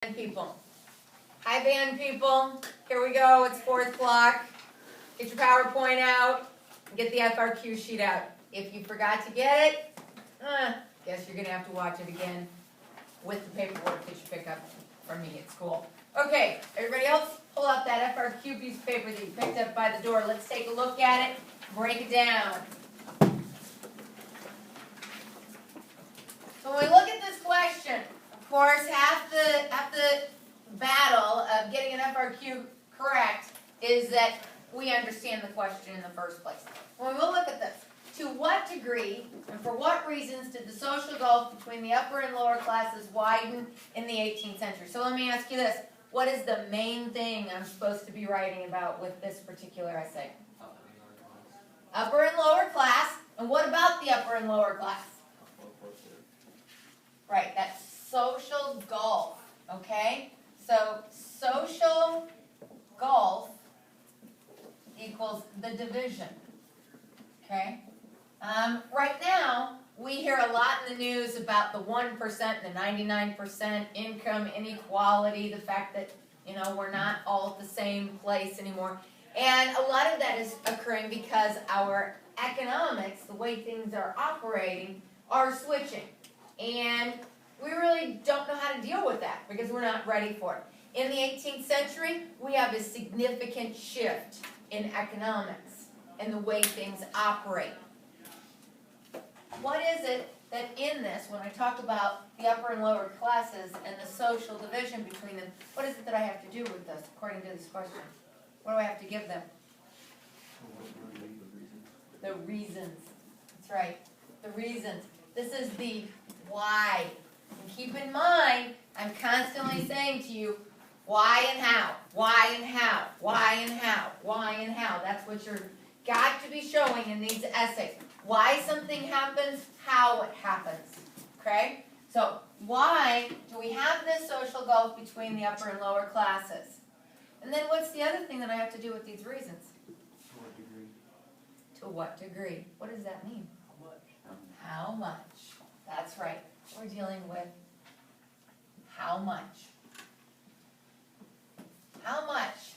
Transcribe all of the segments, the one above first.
People. Hi band people, here we go, it's 4th block. Get your PowerPoint out, get the FRQ sheet out. If you forgot to get it, guess you're going to have to watch it again with the paperwork that you pick up from me at school. Okay, everybody else, pull out that FRQ piece of paper that you picked up by the door. Let's take a look at it, break it down. So when we look at this question, of course, half the battle of getting an FRQ correct is that we understand the question in the first place. When we look at this, to what degree and for what reasons did the social gulf between the upper and lower classes widen in the 18th century? So let me ask you this. What is the main thing I'm supposed to be writing about with this particular essay? Upper and lower class. And what about the upper and lower class? Right, that's social gulf, okay? So social gulf equals the division, okay? Right now, we hear a lot in the news about the 1%, the 99% income inequality, the fact that, we're not all at the same place anymore. And a lot of that is occurring because our economics, the way things are operating, are switching. And we really don't know how to deal with that because we're not ready for it. In the 18th century, we have a significant shift in economics and the way things operate. What is it that in this, when I talk about the upper and lower classes and the social division between them, what is it that I have to do with this according to this question? What do I have to give them? The reasons. That's right. The reasons. This is the why. And keep in mind, I'm constantly saying to you, why and how, why and how, why and how, why and how. That's what you're got to be showing in these essays. Why something happens, how it happens. Okay? So, why do we have this social gulf between the upper and lower classes? And then what's the other thing that I have to do with these reasons? To what degree? To what degree? What does that mean? How much? How much? That's right. We're dealing with how much. How much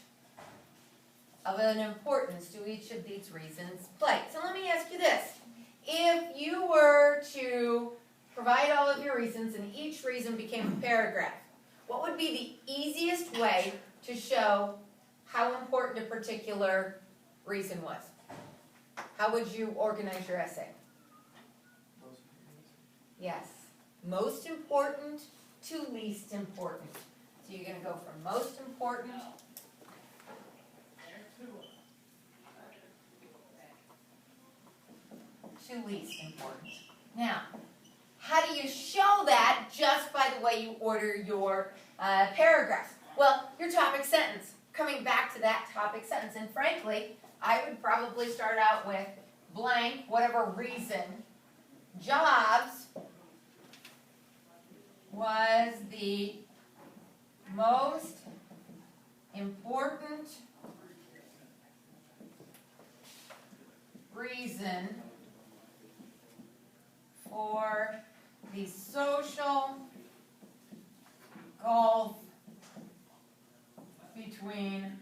of an importance do each of these reasons play? So let me ask you this. If you were to provide all of your reasons and each reason became a paragraph, what would be the easiest way to show how important a particular reason was? How would you organize your essay? Yes. Most important to least important. So you're going to go from most important to least important. Now, how do you show that just by the way you order your paragraphs? Well, your topic sentence. Coming back to that topic sentence. And frankly, I would probably start out with blank, whatever reason, jobs was the most important reason for the social gulf between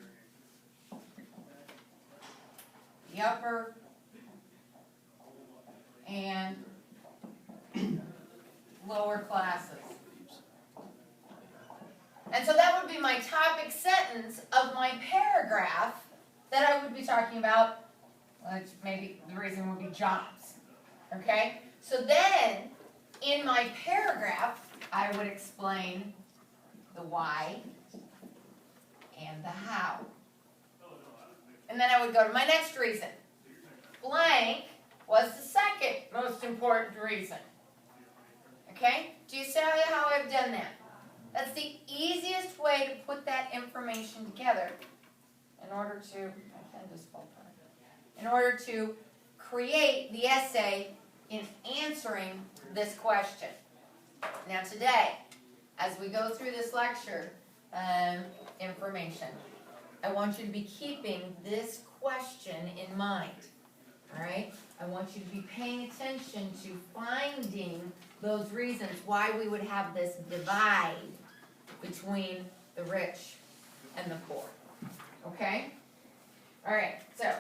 the upper and lower classes. And so that would be my topic sentence of my paragraph that I would be talking about, which maybe the reason would be jobs. Okay? So then, in my paragraph, I would explain the why and the how. And then I would go to my next reason. Blank was the second most important reason. Okay? Do you see how I've done that? That's the easiest way to put that information together in order to create the essay in answering this question. Now today, as we go through this lecture information, I want you to be keeping this question in mind. All right? I want you to be paying attention to finding those reasons why we would have this divide between the rich and the poor. Okay? All right, so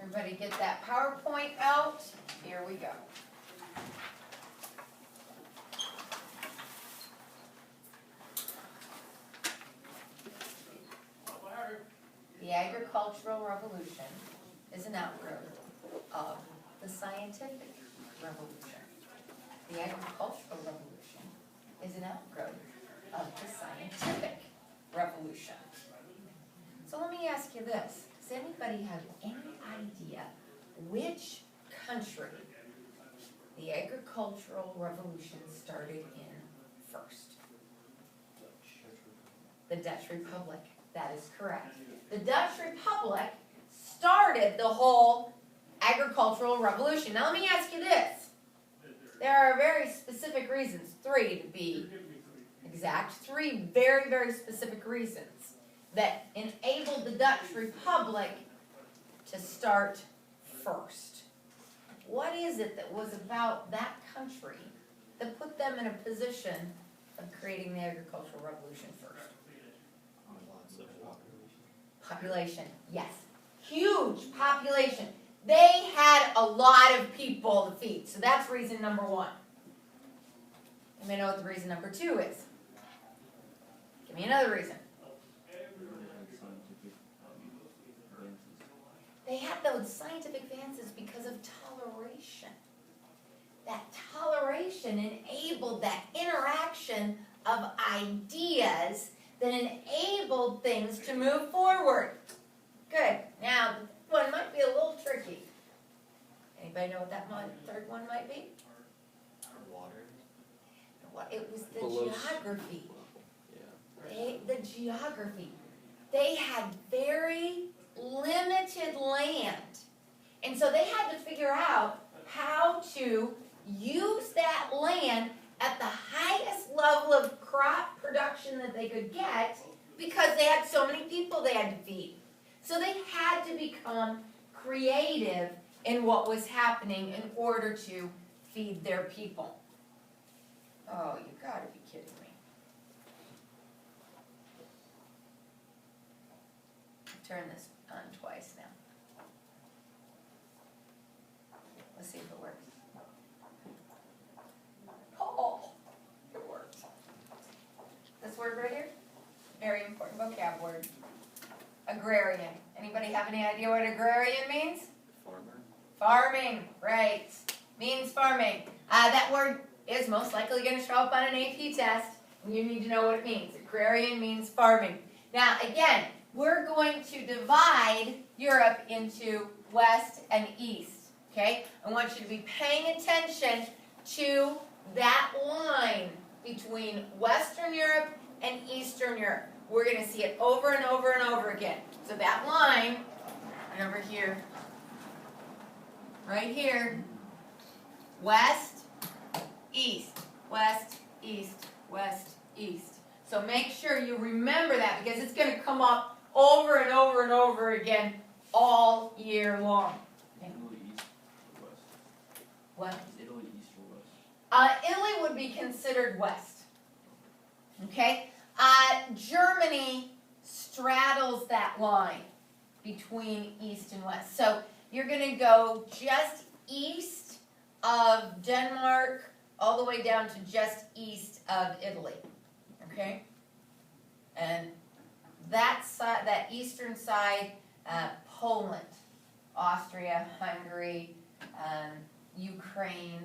everybody get that PowerPoint out. Here we go. The agricultural revolution is an outgrowth of the scientific revolution. The agricultural revolution is an outgrowth of the scientific revolution. So let me ask you this. Does anybody have any idea which country the agricultural revolution started in first? The Dutch Republic. That is correct. The Dutch Republic started the whole agricultural revolution. Now let me ask you this. There are very specific reasons, 3 to be exact, 3 very, very specific reasons that enabled the Dutch Republic to start first. What is it that was about that country that put them in a position of creating the agricultural revolution first? Population, yes. Huge population. They had a lot of people to feed, so that's reason number 1. You may know what the reason number 2 is. Give me another reason. They had those scientific advances because of toleration. That toleration enabled that interaction of ideas that enabled things to move forward. Good. Now, one might be a little tricky. Anybody know what that third one might be? Water. It was the geography. The geography. They had very limited land. And so they had to figure out how to use that land at the highest level of crop production that they could get because they had so many people they had to feed. So they had to become creative in what was happening in order to feed their people. Oh, you gotta be kidding me. Turn this on twice now. Let's see if it works. Oh, it worked. This word right here, very important vocab word. Agrarian. Anybody have any idea what agrarian means? Farmer. Farming, right. Means farming. That word is most likely going to show up on an AP test, and you need to know what it means. Agrarian means farming. Now, again, we're going to divide Europe into west and east, okay? I want you to be paying attention to that line between Western Europe and Eastern Europe. We're going to see it over and over and over again. So that line, right over here, right here, west, east, west, east, west, east. So make sure you remember that because it's going to come up over and over and over again all year long. Italy east or west? What? Is Italy east or west? Italy would be considered west. Okay? Germany straddles that line between east and west. So you're going to go just east of Denmark all the way down to just east of Italy. Okay? And that side, that eastern side, Poland, Austria, Hungary, Ukraine,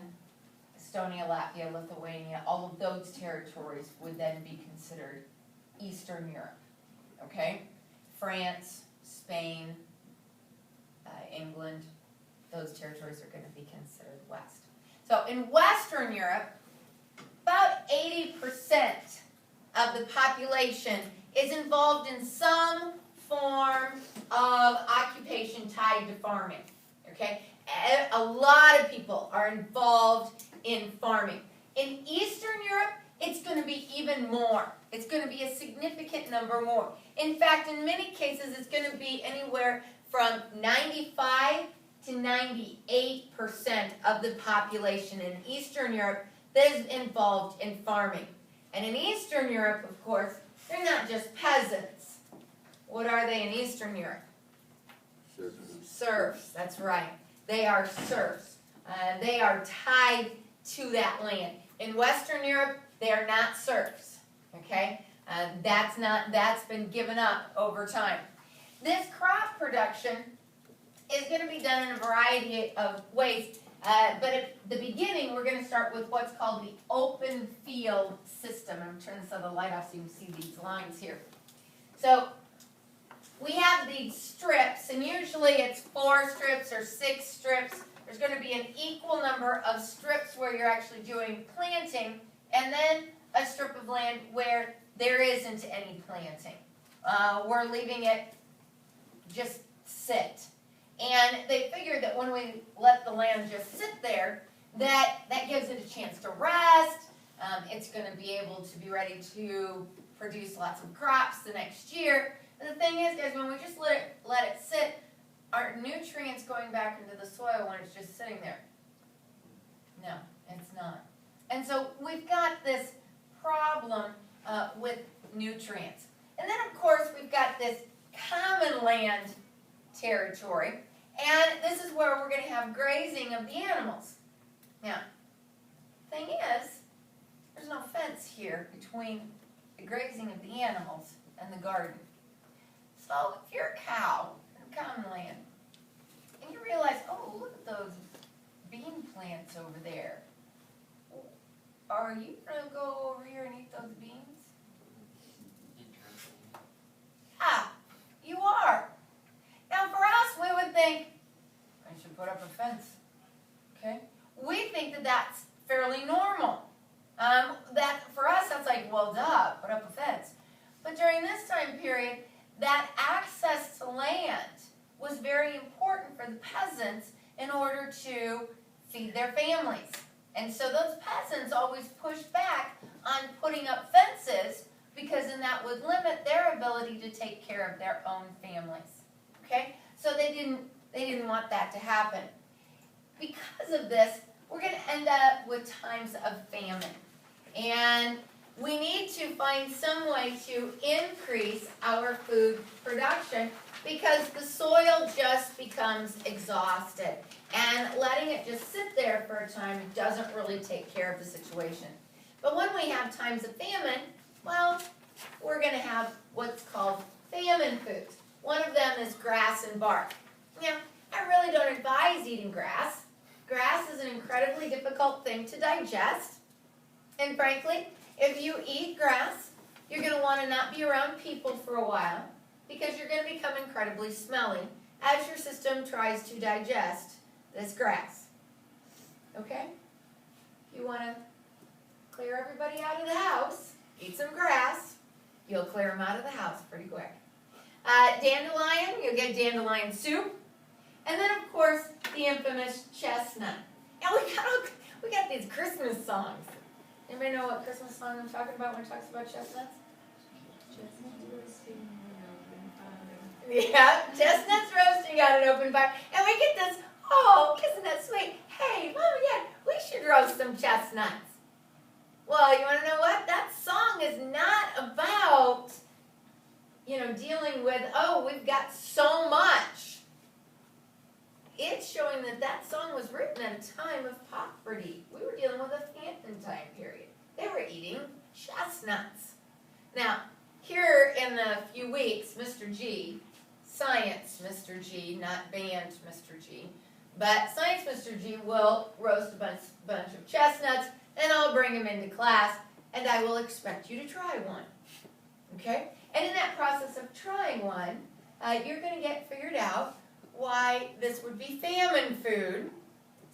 Estonia, Latvia, Lithuania, all of those territories would then be considered Eastern Europe. Okay? France, Spain, England, those territories are going to be considered west. So in Western Europe, about 80% of the population is involved in some form of occupation tied to farming. Okay? A lot of people are involved in farming. In Eastern Europe, it's going to be even more. It's going to be a significant number more. In fact, in many cases, it's going to be anywhere from 95 to 98% of the population in Eastern Europe that is involved in farming. And in Eastern Europe, of course, They're not just peasants. What are they in Eastern Europe? Serfs, that's right. They are serfs. They are tied to that land. In Western Europe, they are not serfs. Okay? That's been given up over time. This crop production is going to be done in a variety of ways. But at the beginning, we're going to start with what's called the open field system. I'm turning this other light off so you can see these lines here. So we have these strips, and usually it's 4 strips or 6 strips. There's going to be an equal number of strips where you're actually doing planting, and then a strip of land where there isn't any planting. We're leaving it just sit. And they figured that when we let the land just sit there, that gives it a chance to rest. It's going to be able to be ready to produce lots of crops the next year. And the thing is, guys, when we just let it sit, are nutrients going back into the soil when it's just sitting there? No, it's not. And so we've got this problem with nutrients. And then, of course, we've got this common land territory, and this is where we're going to have grazing of the animals. Now, thing is, there's no fence here between the grazing of the animals and the garden. So if you're a cow in common land, and you realize, oh, look at those bean plants over there, are you going to go over here and eat those beans? Ah, you are. Now for us, we would think, I should put up a fence, okay? We think that that's fairly normal. That for us, that's like, well, duh, put up a fence. But during this time period, that access to land was very important for the peasants in order to feed their families. And so those peasants always pushed back on putting up fences because then that would limit their ability to take care of their own families. Okay? So they didn't want that to happen. Because of this, we're going to end up with times of famine. And we need to find some way to increase our food production because the soil just becomes exhausted. And letting it just sit there for a time doesn't really take care of the situation. But when we have times of famine, well, we're going to have what's called famine foods. One of them is grass and bark. Now, I really don't advise eating grass. Grass is an incredibly difficult thing to digest. And frankly, if you eat grass, you're going to want to not be around people for a while because you're going to become incredibly smelly as your system tries to digest this grass. Okay? If you want to clear everybody out of the house, eat some grass, you'll clear them out of the house pretty quick. Dandelion, you'll get dandelion soup. And then, of course, the infamous chestnut. And we got these Christmas songs. Anybody know what Christmas song I'm talking about when it talks about chestnuts? Yeah, chestnuts roasting on an open fire. And we get this, oh, isn't that sweet? Hey, Mom and Dad, we should roast some chestnuts. Well, you want to know what? That song is not about, dealing with, oh, we've got so much. It's showing that song was written at a time of poverty. We were dealing with a famine time period. They were eating chestnuts. Now, here in a few weeks, Mr. G, Science Mr. G, not Band Mr. G, but Science Mr. G will roast a bunch of chestnuts, and I'll bring them into class, and I will expect you to try one. Okay? And in that process of trying one, you're going to get figured out why this would be famine food.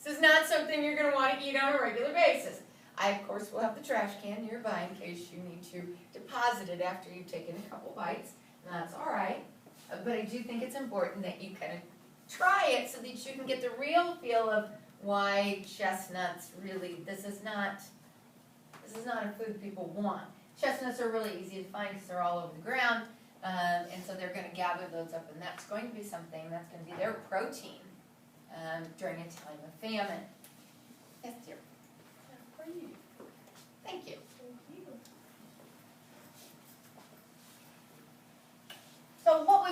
This is not something you're going to want to eat on a regular basis. I, of course, will have the trash can nearby in case you need to deposit it after you've taken a couple bites. And that's all right. But I do think it's important that you kind of try it so that you can get the real feel of why chestnuts really, this is not a food people want. Chestnuts are really easy to find because they're all over the ground. And so they're going to gather those up, and that's going to be something that's going to be their protein during a time of famine. Yes, dear. Thank you.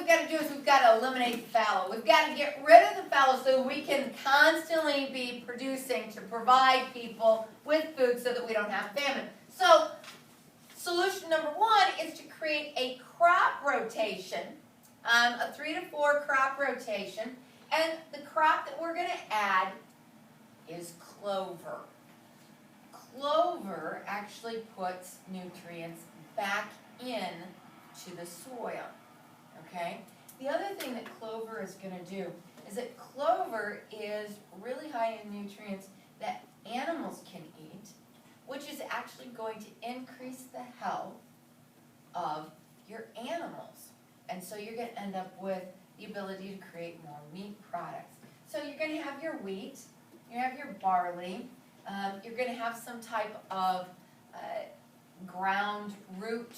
we've got to do is we've got to eliminate the fallow. We've got to get rid of the fallow so we can constantly be producing to provide people with food so that we don't have famine. So, solution number one is to create a crop rotation, a 3 to 4 crop rotation, and the crop that we're going to add is clover. Clover actually puts nutrients back in to the soil, okay? The other thing that clover is going to do is that clover is really high in nutrients that animals can eat, which is actually going to increase the health of your animals. And so you're going to end up with the ability to create more meat products. So you're going to have your wheat, you're going to have your barley, you're going to have some type of ground root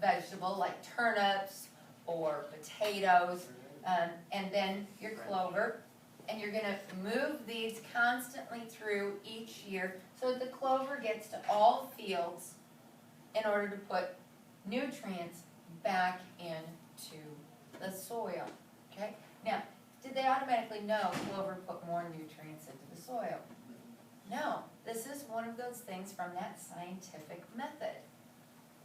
vegetable like turnips or potatoes, and then your clover. And you're going to move these constantly through each year so that the clover gets to all fields in order to put nutrients back into the soil. Okay? Now, did they automatically know clover put more nutrients into the soil? No. This is one of those things from that scientific method.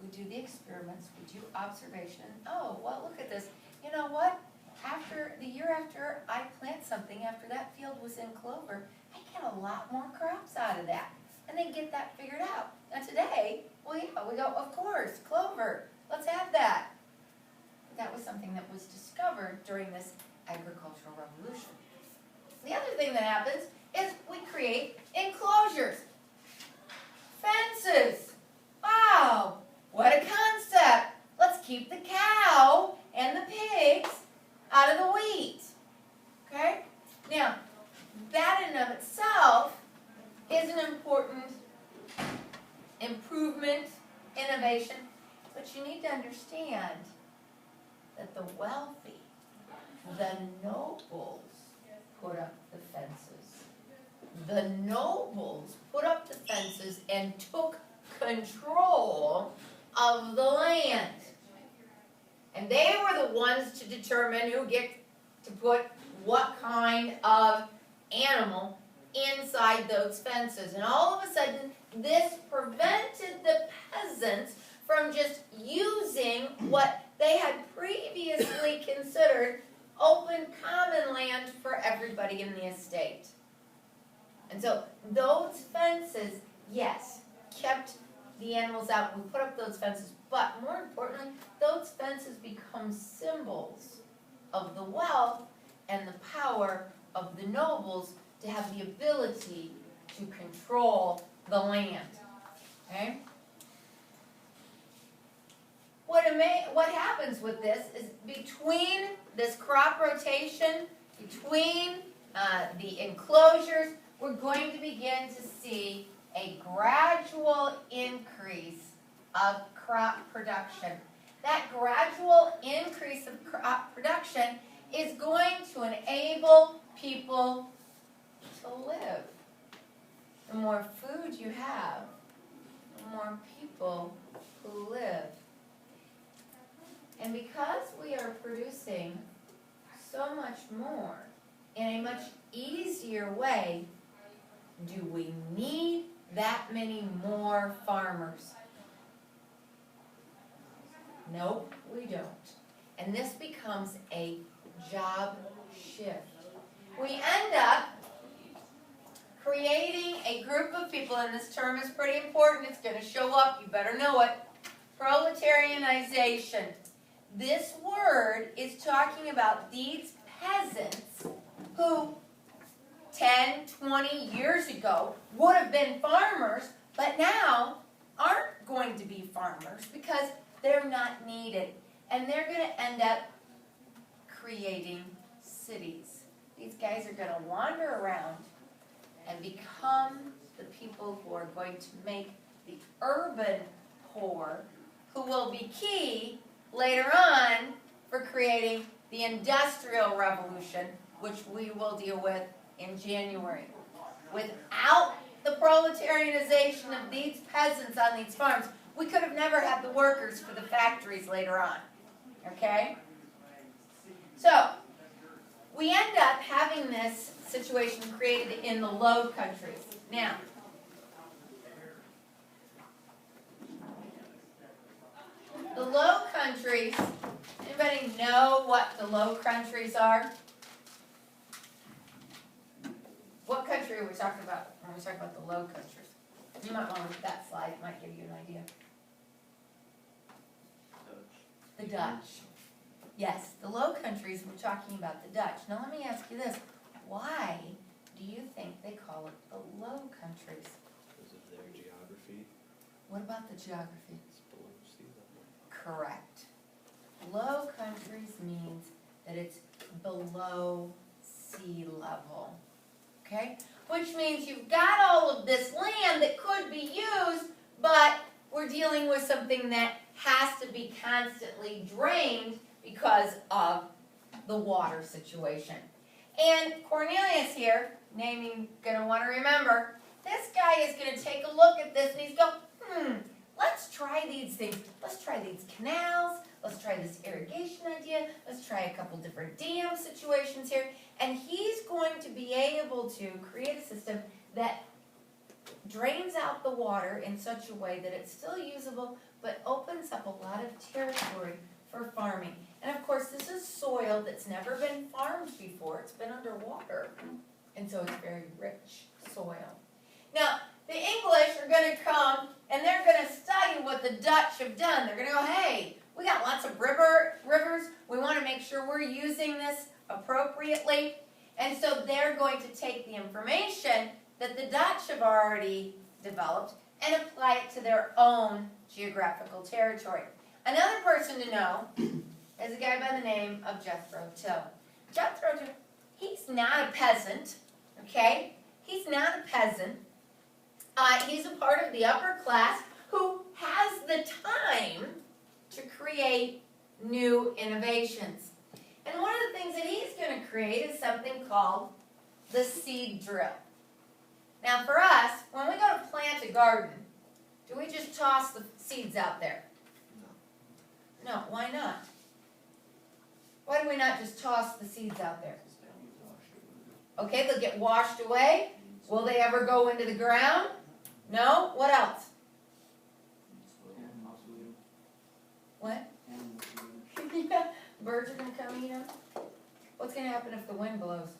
We do the experiments, we do observation, and oh, well, look at this. You know what? The year after I plant something, after that field was in clover, I get a lot more crops out of that. And they get that figured out. Now today, well, yeah, we go, of course, clover, let's have that. But that was something that was discovered during this agricultural revolution. The other thing that happens is we create enclosures. Fences. Wow, what a concept. Let's keep the cow and the pigs out of the wheat. Okay? Now, that in of itself is an important improvement, innovation, but you need to understand that the wealthy, the nobles, put up the fences. The nobles put up the fences and took control of the land. And they were the ones to determine who get to put what kind of animal inside those fences. And all of a sudden, this prevented the peasants from just using what they had previously considered open common land for everybody in the estate. And so those fences, yes, kept the animals out. We put up those fences, but more importantly, those fences become symbols of the wealth and the power of the nobles to have the ability to control the land. Okay? What happens with this is between this crop rotation, between the enclosures, we're going to begin to see a gradual increase of crop production. That gradual increase of crop production is going to enable people to live. The more food you have, the more people who live. And because we are producing so much more in a much easier way, do we need that many more farmers? Nope, we don't. And this becomes a job shift. We end up creating a group of people, and this term is pretty important, it's going to show up, you better know it, proletarianization. This word is talking about these peasants who 10, 20 years ago would have been farmers, but now aren't going to be farmers because they're not needed. And they're going to end up creating cities. These guys are going to wander around and become the people who are going to make the urban poor, who will be key later on for creating the Industrial Revolution, which we will deal with in January. Without the proletarianization of these peasants on these farms, we could have never had the workers for the factories later on. Okay? So, we end up having this situation created in the low countries. Now, the low countries, anybody know what the low countries are? What country are we talking about when we talk about the low countries? You might want to look at that slide, it might give you an idea. The Dutch. Yes, the Low Countries, we're talking about the Dutch. Now let me ask you this. Why do you think they call it the Low Countries? Because of their geography. What about the geography? It's below sea level. Correct. Low Countries means that it's below sea level. Okay? Which means you've got all of this land that could be used, but we're dealing with something that has to be constantly drained because of the water situation. And Cornelius here, name you're going to want to remember, this guy is going to take a look at this and he's going, let's try these things. Let's try these canals. Let's try this irrigation idea. Let's try a couple different dam situations here. And he's going to be able to create a system that drains out the water in such a way that it's still usable but opens up a lot of territory for farming. And of course, this is soil that's never been farmed before. It's been underwater. And so it's very rich soil. Now, the English are going to come and they're going to study what the Dutch have done. They're going to go, hey, we got lots of rivers. We want to make sure we're using this appropriately. And so they're going to take the information that the Dutch have already developed and apply it to their own geographical territory. Another person to know is a guy by the name of Jethro Tull. Jethro Tull, he's not a peasant, okay? He's not a peasant. He's a part of the upper class who has the time to create new innovations. And one of the things that he's going to create is something called the seed drill. Now for us, when we go to plant a garden, do we just toss the seeds out there? No, why not? Why do we not just toss the seeds out there? Okay, they'll get washed away. Will they ever go into the ground? No? What else? What? Yeah, birds are going to come eat them. What's going to happen if the wind blows?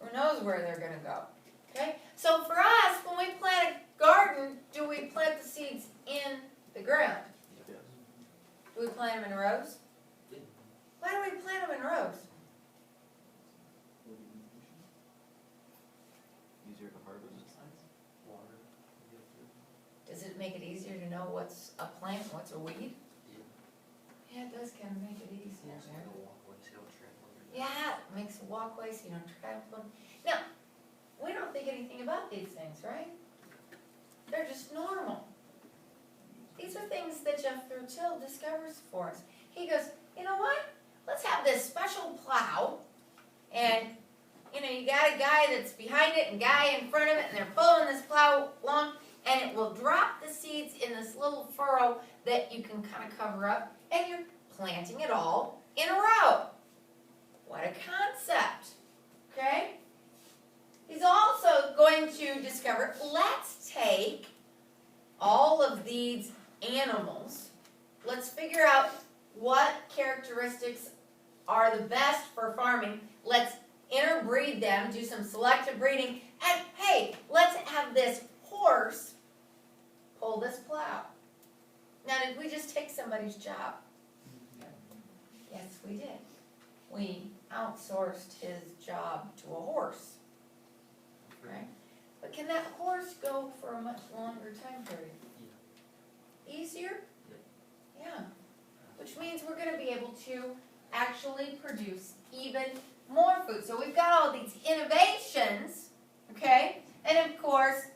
Who knows where they're going to go? Okay? So for us, when we plant a garden, do we plant the seeds in the ground? Yes. Do we plant them in rows? Why do we plant them in rows? Easier to harvest. Water. Does it make it easier to know what's a plant and what's a weed? Yeah, it does kind of make it easier. Yeah, it makes a walkway so you don't trample them. Now, we don't think anything about these things, right? They're just normal. These are things that Jethro Tull discovers for us. He goes, you know what? Let's have this special plow, and you got a guy that's behind it and a guy in front of it, and they're pulling this plow along, and it will drop the seeds in this little furrow that you can kind of cover up, and you're planting it all in a row. What a concept, okay? He's also going to discover, let's take all of these animals, let's figure out what characteristics are the best for farming, let's interbreed them, do some selective breeding, and hey, let's have this horse pull this plow. Now, did we just take somebody's job? Yes, we did. We outsourced his job to a horse, right? But can that horse go for a much longer time period? Easier? Yeah. Which means we're going to be able to actually produce even more food. So we've got all these innovations, okay? And of course,